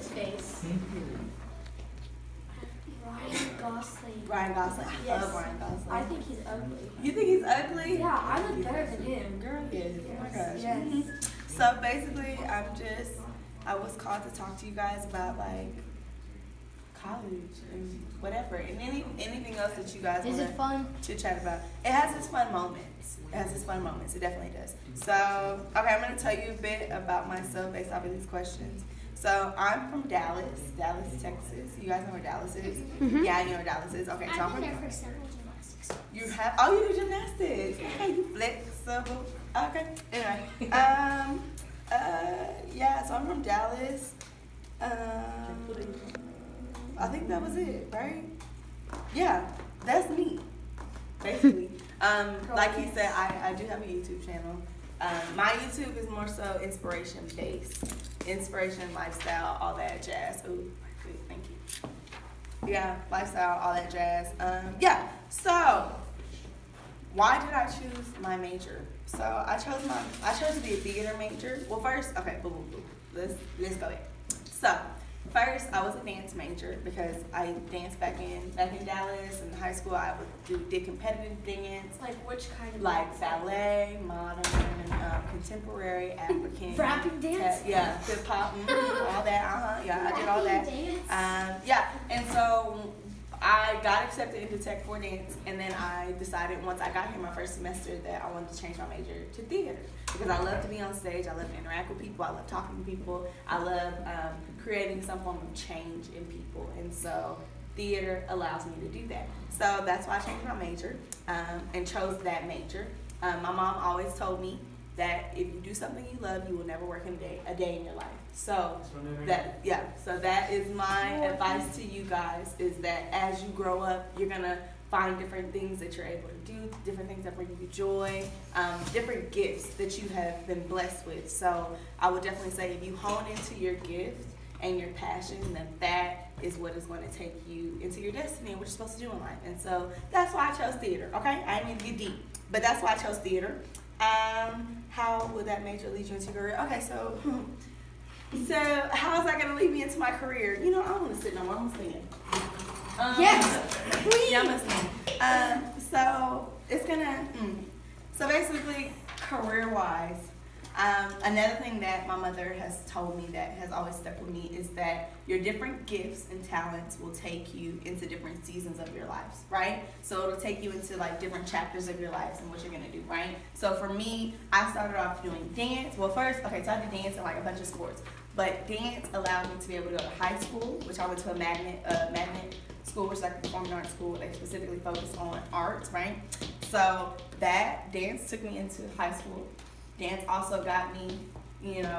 his face. Ryan Gosling. I Yes. love Ryan Gosling. I think he's ugly. You think he's ugly? Yeah, I look better than him. Girl, yes. Oh my gosh. Yes. So basically, I was called to talk to you guys about like college and whatever, and anything else that you guys Is want it fun? to chat about. It has its fun moments. It definitely does. So, okay, I'm going to tell you a bit about myself based off of these questions. So, I'm from Dallas, Texas. You guys know where Dallas is? Mm-hmm. Yeah, I know where Dallas is. Okay, so I'm from there for several gymnastics. You have? Oh, you do gymnastics. Okay, you flexible. Okay. Anyway, yeah. So I'm from Dallas. I think that was it, right? Yeah, that's me, basically. Like he said, I do have a YouTube channel. My YouTube is more so inspiration based, inspiration, lifestyle, all that jazz. Ooh, thank you. Yeah, lifestyle, all that jazz. Yeah. So, why did I choose my major? So I chose to be a theater major. Well, first, okay, let's go ahead. So, first, I was a dance major because I danced back in Dallas. In high school, I did competitive dance. Like which kind of Like ballet, modern, contemporary, African. Rapping dance? Yeah, hip hop, all that. Yeah, I did all that. Yeah, and so I got accepted into Tech for dance, and then I decided once I got here my first semester that I wanted to change my major to theater because I love to be on stage. I love to interact with people. I love talking to people. I love creating some form of change in people, and so theater allows me to do that. So that's why I changed my major and chose that major. My mom always told me that if you do something you love, you will never work a day in your life. So that is my advice to you guys, is that as you grow up, you're gonna find different things that you're able to do, different things that bring you joy, different gifts that you have been blessed with. So I would definitely say if you hone into your gift and your passion, then that is what is going to take you into your destiny and what you're supposed to do in life. And so that's why I chose theater, okay? I didn't mean to get deep, but that's why I chose theater. How would that major lead you into your career? Okay, so how is that going to lead me into my career? You know, I don't want to sit no more. I'm going to stand. Yes, please. Yeah, I'm going to stand. So it's going to, so basically, career-wise, another thing that my mother has told me that has always stuck with me is that your different gifts and talents will take you into different seasons of your lives, right? So it'll take you into like different chapters of your lives and what you're gonna do, right? So for me, I started off doing dance. Well, first, okay, so I did dance and like a bunch of sports, but dance allowed me to be able to go to high school, which I went to a magnet school, which is like a performing arts school. They specifically focus on arts, right? So that dance took me into high school. Dance also got me,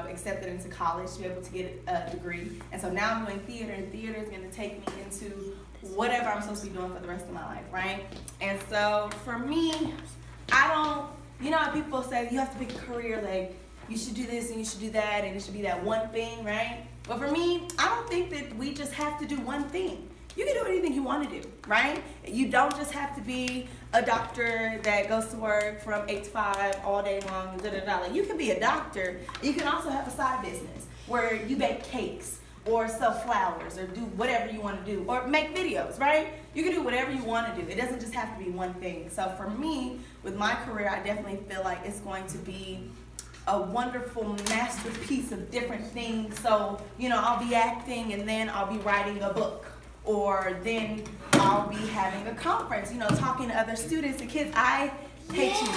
accepted into college to be able to get a degree. And so now I'm doing theater, and theater is going to take me into whatever I'm supposed to be doing for the rest of my life, right? And so for me, how people say you have to pick a career, like you should do this and you should do that, and it should be that one thing, right? But for me, I don't think that we just have to do one thing. You can do anything you want to do, right? You don't just have to be a doctor that goes to work from 8 to 5 all day long, Like, you can be a doctor. You can also have a side business where you bake cakes or sell flowers or do whatever you want to do or make videos, right? You can do whatever you want to do. It doesn't just have to be one thing. So for me, with my career, I definitely feel like it's going to be a wonderful masterpiece of different things. So, I'll be acting and then I'll be writing a book. Or then I'll be having a conference, talking to other students and kids. I hate you.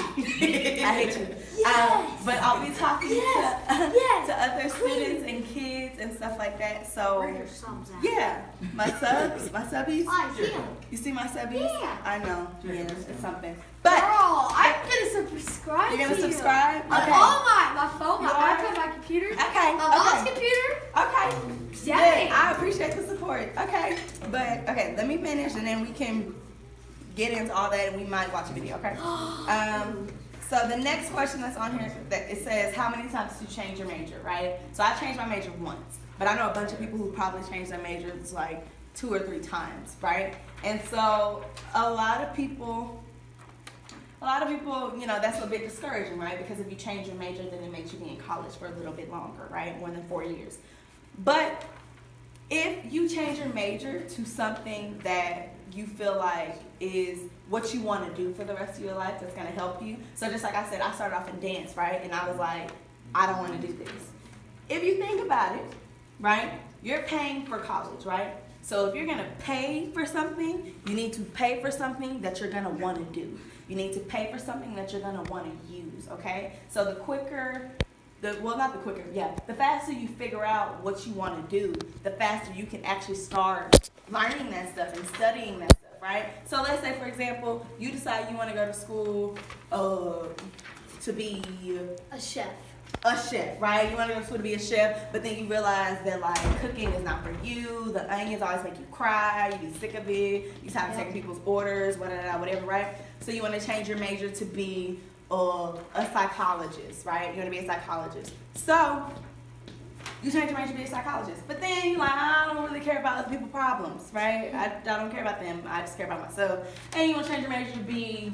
I hate you. Yes. But I'll be talking to other students and kids and stuff like that. So, Where are your subs at? yeah, my subbies. I see 'em. You see my subbies? Yeah. I know. Yeah, it's something. But Girl, I'm gonna subscribe you're gonna to you. subscribe? On Okay. all my phone, my You are? iPad, my computer, Okay. my mom's Okay. computer. Okay. Dang. Good. I appreciate the support. Okay. But okay, let me finish and then we can get into all that and we might watch a video, okay? So the next question that's on here, that it says, how many times did you change your major, right? So I changed my major once, but I know a bunch of people who probably changed their majors like 2 or 3 times, right? And so a lot of people, that's a bit discouraging, right? Because if you change your major, then it makes you be in college for a little bit longer, right? More than 4 years. But you change your major to something that you feel like is what you want to do for the rest of your life, that's going to help you. So just like I said, I started off in dance, right? And I was like, I don't want to do this. If you think about it, right, you're paying for college, right? So if you're going to pay for something, you need to pay for something that you're going to want to do. You need to pay for something that you're going to want to use, okay? So the faster you figure out what you want to do, the faster you can actually start learning that stuff and studying that stuff, right? So let's say, for example, you decide you want to go to school to be A chef. a chef, right? You want to go to school to be a chef, but then you realize that like cooking is not for you. The onions always make you cry. You be sick of it. You start taking people's orders, whatever, right? So you want to change your major to be a psychologist, right? You want to be a psychologist. So you change your major to be a psychologist, but then you're like, I don't really care about other people's problems, right? I don't care about them. I just care about myself. And you want to change your major to be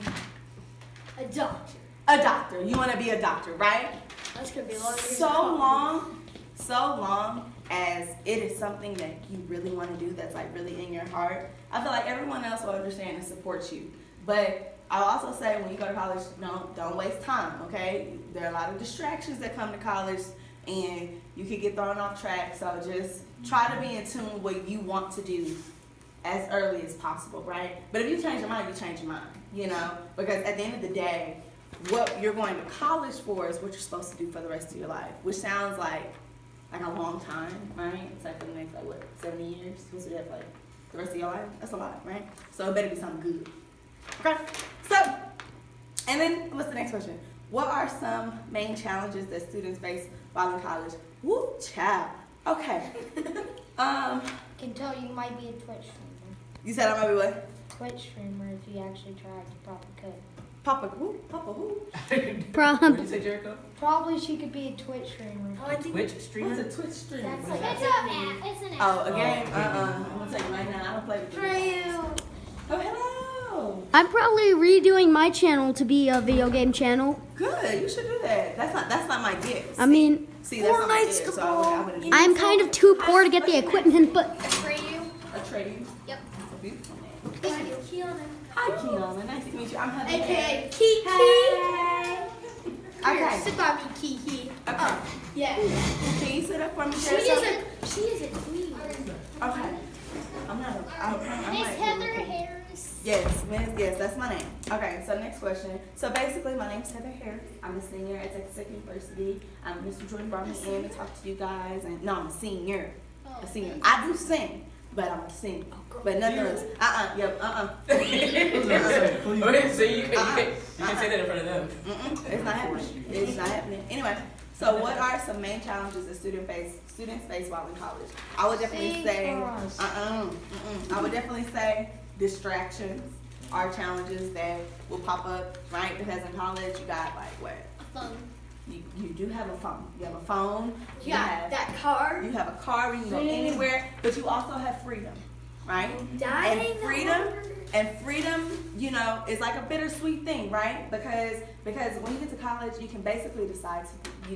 A doctor. a doctor. You want to be a doctor, right? That's gonna be a lot of years. So long as it is something that you really want to do, that's like really in your heart, I feel like everyone else will understand and support you. But I'll also say when you go to college, don't waste time, okay? There are a lot of distractions that come to college and you can get thrown off track. So just try to be in tune with what you want to do as early as possible, right? But if you change your mind, you change your mind, because at the end of the day, what you're going to college for is what you're supposed to do for the rest of your life, which sounds like a long time, right? It's like for the next, 70 years? Supposed to do that for the rest of your life? That's a lot, right? So it better be something good. Okay? So, and then what's the next question? What are some main challenges that students face while in college? Woo, child. Okay. Can tell you might be a Twitch streamer. You said I might be what? Twitch streamer if you actually tried, you probably could. Papa who? Papa who? What did you say, Jericho? Probably she could be a Twitch streamer. Twitch streamer? What's a Twitch streamer? That's What's like that? it's an app. Oh, a game? I'm gonna tell you right now, I don't play with games. Oh, hello. I'm probably redoing my channel to be a video game channel. Good, you should do that. That's not my gift. I mean, See, that's not my gift, so I wouldn't do I'm kind of too poor to get the equipment, but Trade you? a trade. Yep. That's a beautiful name. Thank you. Kiana. Hi, Kiana. Nice to meet you. I'm Heather. AKA Kiki. Hey. Okay. Sit by me, Kiki. Okay. Yeah. Can you sit up for me, She Jessica? is a queen. Okay. I'm Miss like, HeatherHarris. Yes, that's my name. Okay, so next question. So basically, my name's Heather Harris. I'm a senior at Texas Tech University. Mr. Jordan brought me in to talk to you guys, and no, I'm a senior. A senior. I do sing, but I'm a singer. But nonetheless, Okay, so you can't say that in front of them. It's not happening. It's not happening. Anyway, so what are some main challenges that students face while in college? I would definitely say, I would definitely say distractions are challenges that will pop up, right? Because in college, you got like what? A phone. You do have a phone. You have a phone. You got that car. You have a car where you can go anywhere, but you also have freedom, right? And freedom, is like a bittersweet thing, right? Because when you get to college, you can basically decide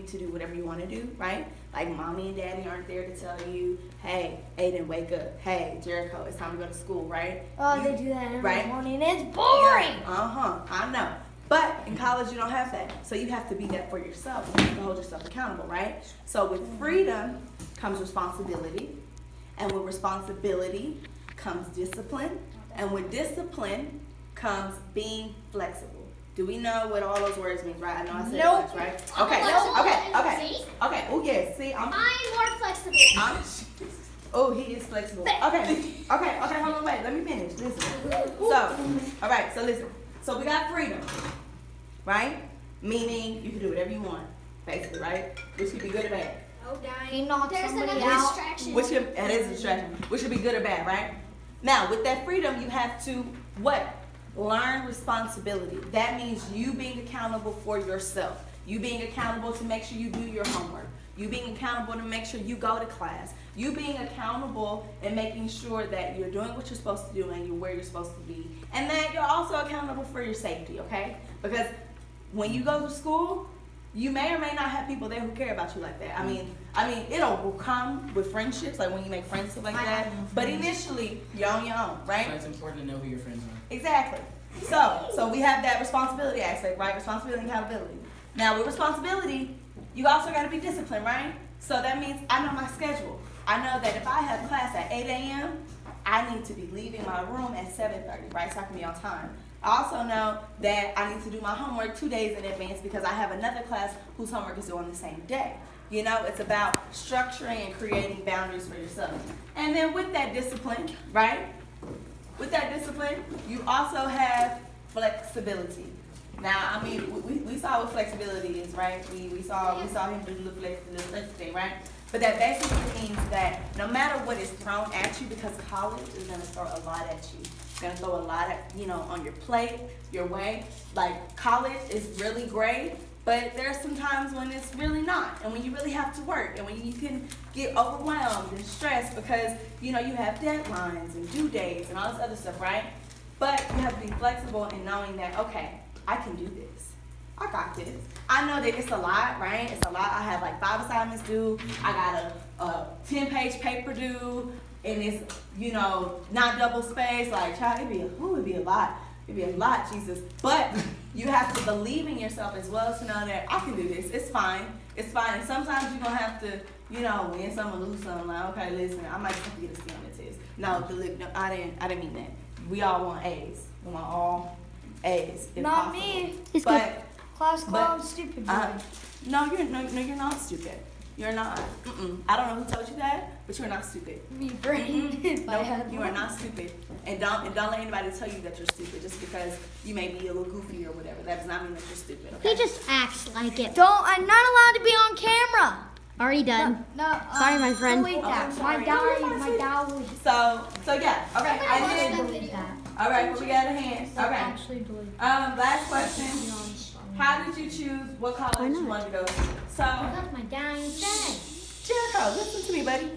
to do whatever you want to do, right? Like mommy and daddy aren't there to tell you, hey, Aiden, wake up. Hey, Jericho, it's time to go to school, right? Oh, they do that every morning. It's boring. I know. But in college, you don't have that. So you have to be that for yourself. You have to hold yourself accountable, right? So with freedom comes responsibility. And with responsibility comes discipline. And with discipline comes being flexible. Do we know what all those words mean, right? I know I said Nope. it, right? I'm flexible. Okay. See? Okay. Oh, yes. See, I'm more flexible. Oh, he is flexible. Okay. Hold on, wait. Let me finish. Listen. All right. So listen. So we got freedom, right? Meaning you can do whatever you want, basically, right? Which could be good or bad. Oh, dang. You knock There's somebody another out. distraction. That is a distraction. Which could be good or bad, right? Now, with that freedom, you have to what? Learn responsibility. That means you being accountable for yourself. You being accountable to make sure you do your homework. You being accountable to make sure you go to class. You being accountable and making sure that you're doing what you're supposed to do and you're where you're supposed to be. And that you're also accountable for your safety, okay? Because when you go to school, you may or may not have people there who care about you like that. I mean, will come with friendships, like when you make friends stuff like that. But initially, you're on your own, right? So it's important to know who your friends are. Exactly. So we have that responsibility aspect, right? Responsibility and accountability. Now, with responsibility, you also got to be disciplined, right? So that means I know my schedule. I know that if I have class at 8 a.m., I need to be leaving my room at 7:30, right? So I can be on time. I also know that I need to do my homework 2 days in advance because I have another class whose homework is due on the same day. You know, it's about structuring and creating boundaries for yourself. And then with that discipline, right? With that discipline, you also have flexibility. Now, I mean, we saw what flexibility is, right? We saw him do the flex thing, right? But that basically means that no matter what is thrown at you, because college is going to throw a lot at you. It's going to throw a lot at, on your plate, your way. Like, college is really great, but there's some times when it's really not, and when you really have to work, and when you can get overwhelmed and stressed because, you have deadlines and due dates and all this other stuff, right? But you have to be flexible in knowing that, okay, I can do this. I got this. I know that it's a lot, right? It's a lot. I have like 5 assignments due. I got a 10-page paper due, and it's, not double spaced. Like, child, it'd be a lot. It'd be a lot, Jesus. But you have to believe in yourself as well to know that I can do this. It's fine. It's fine. And sometimes you're going to have to, win some or lose some. Like, okay, listen, I might just have to get a C on the test. No, I didn't mean that. We all want A's. We want all A's. If Not possible. me. It's But Class called stupid boy. no, you're not stupid. You're not. I don't know who told you that, but you're not stupid. Me brain. No, you are not stupid. And don't let anybody tell you that you're stupid just because you may be a little goofy or whatever. That does not mean that you're stupid. Okay? He just acts like it. I'm not allowed to be on camera. Already done. No. Sorry, my friend. Delete that. Oh, My sorry. dad will. So yeah. Okay. And then, Delete that. all right. What we got at hand? Okay. Actually delete. Last question. How did you choose what college you wanted to go to? So, That's my dying thing. Jericho, listen to me, buddy.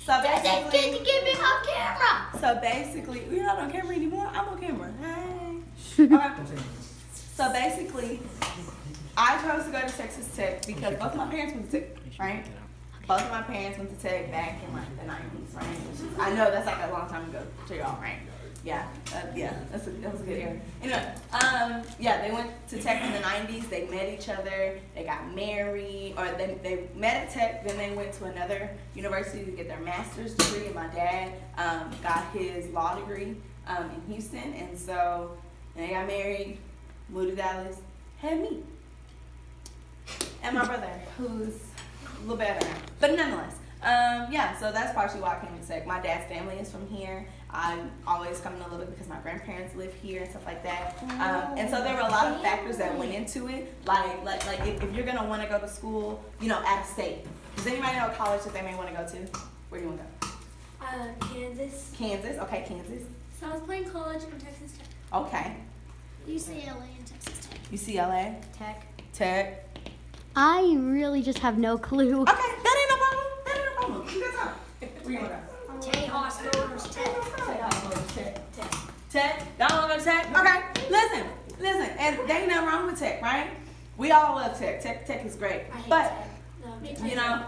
So basically, get me on camera. So basically, you're not on camera anymore. I'm on camera. Hey. All right. So basically, I chose to go to Texas Tech because both of my parents went to Tech, right? Both of my parents went to Tech back in like the 90s, right? I know that's like a long time ago to y'all, right? Yeah, that was a good era. Anyway, they went to Tech in the 90s. They met each other. They got married, or they met at Tech. Then they went to another university to get their master's degree. And my dad got his law degree in Houston, and so they got married, moved to Dallas, had me, and my brother, who's a little better now, but nonetheless. So that's partially why I came to Tech. My dad's family is from here. I'm always coming a little bit because my grandparents live here and stuff like that. And so there were a lot of factors that went into it. Like if you're gonna want to go to school, out of state. Does anybody know a college that they may want to go to? Where do you want to go? Kansas. Kansas. Okay, Kansas. South Plain College and Texas Tech. Okay. UCLA and Texas Tech. UCLA. Tech. I really just have no clue. Okay, that ain't no problem. You guys are. Where you want to go? Tejas Motors Tech. Tech? Y'all want to go to Tech? Okay, listen. And there ain't nothing wrong with Tech, right? We all love Tech. Tech is great. I hate But, Tech. No, me too.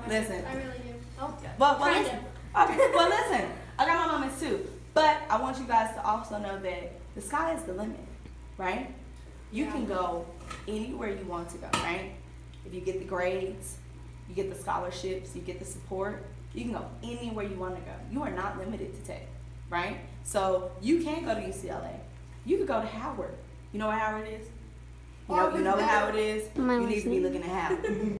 Listen. I really do. Oh, Well, Kinda. listen. Okay, well, listen. I got my moments too. But I want you guys to also know that the sky is the limit, right? You can go anywhere you want to go, right? If you get the grades, you get the scholarships, you get the support, you can go anywhere you want to go. You are not limited to Tech, right? So you can go to UCLA. You could go to Howard. You know what Howard is? You know what Howard is? Am I You need to be listening? looking at Howard.